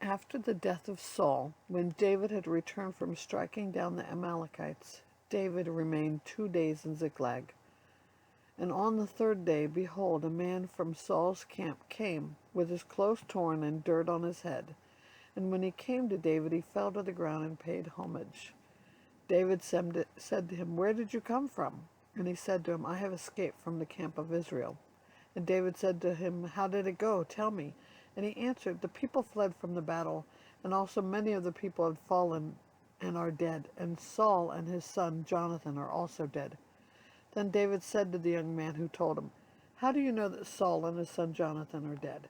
After the death of Saul, when David had returned from striking down the Amalekites, David remained 2 days in Ziklag. And on the third day, behold, a man from Saul's camp came, with his clothes torn and dirt on his head. And when he came to David, he fell to the ground and paid homage. David said to him, "Where did you come from?" And he said to him, "I have escaped from the camp of Israel." And David said to him, "How did it go? Tell me." And he answered, "The people fled from the battle, and also many of the people had fallen and are dead, and Saul and his son Jonathan are also dead." Then David said to the young man who told him, "How do you know that Saul and his son Jonathan are dead?"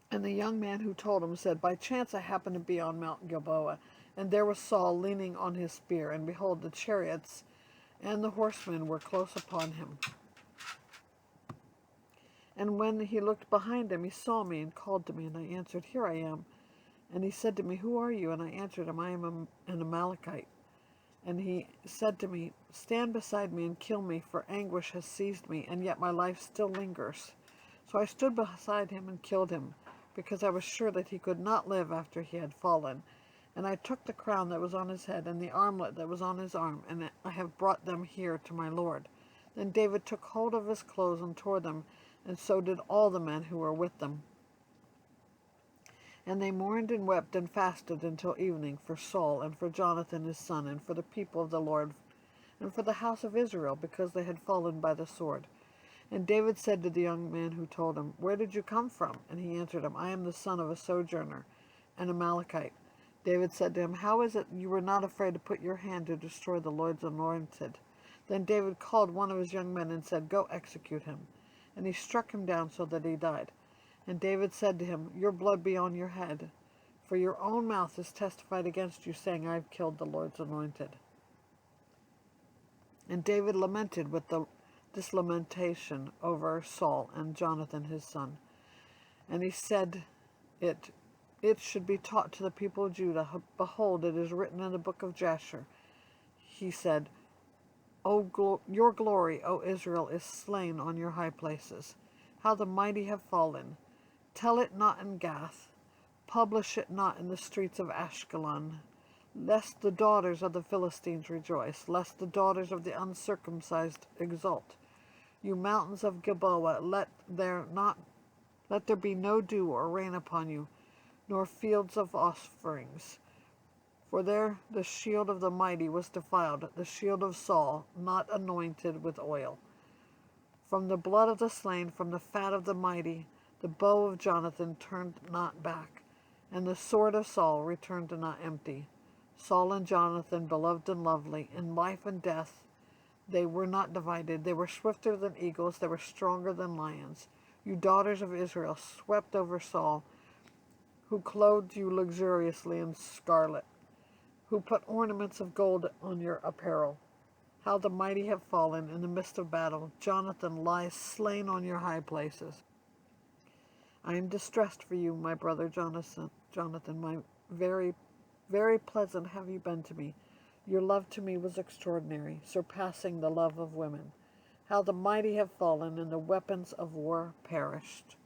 And the young man who told him said, "By chance I happened to be on Mount Gilboa, and there was Saul leaning on his spear, and behold, the chariots and the horsemen were close upon him. And when he looked behind him, he saw me and called to me, and I answered, 'Here I am.' And he said to me, 'Who are you?' And I answered him, 'I am an Amalekite.' And he said to me, 'Stand beside me and kill me, for anguish has seized me, and yet my life still lingers.' So I stood beside him and killed him, because I was sure that he could not live after he had fallen. And I took the crown that was on his head and the armlet that was on his arm, and I have brought them here to my lord." Then David took hold of his clothes and tore them, and so did all the men who were with them. And they mourned and wept and fasted until evening for Saul and for Jonathan his son and for the people of the Lord and for the house of Israel, because they had fallen by the sword. And David said to the young man who told him, "Where did you come from?" And he answered him, "I am the son of a sojourner, an Amalekite." David said to him, "How is it you were not afraid to put your hand to destroy the Lord's anointed?" Then David called one of his young men and said, "Go execute him." And he struck him down so that he died. And David said to him, "Your blood be on your head, for your own mouth has testified against you, saying, 'I have killed the Lord's anointed.'" And David lamented with this lamentation over Saul and Jonathan his son. And he said, It should be taught to the people of Judah. Behold, it is written in the book of Jasher. He said, Your glory, O Israel, is slain on your high places. How the mighty have fallen. Tell it not in Gath. Publish it not in the streets of Ashkelon. Lest the daughters of the Philistines rejoice, lest the daughters of the uncircumcised exult. You mountains of Gilboa, let there be no dew or rain upon you, nor fields of offerings. For there the shield of the mighty was defiled, the shield of Saul, not anointed with oil. From the blood of the slain, from the fat of the mighty, the bow of Jonathan turned not back, and the sword of Saul returned not empty. Saul and Jonathan, beloved and lovely, in life and death, they were not divided. They were swifter than eagles, they were stronger than lions. You daughters of Israel swept over Saul, who clothed you luxuriously in scarlet, who put ornaments of gold on your apparel. How the mighty have fallen in the midst of battle. Jonathan lies slain on your high places. I am distressed for you, my brother Jonathan, my very, very pleasant have you been to me. Your love to me was extraordinary, surpassing the love of women. How the mighty have fallen, and the weapons of war perished.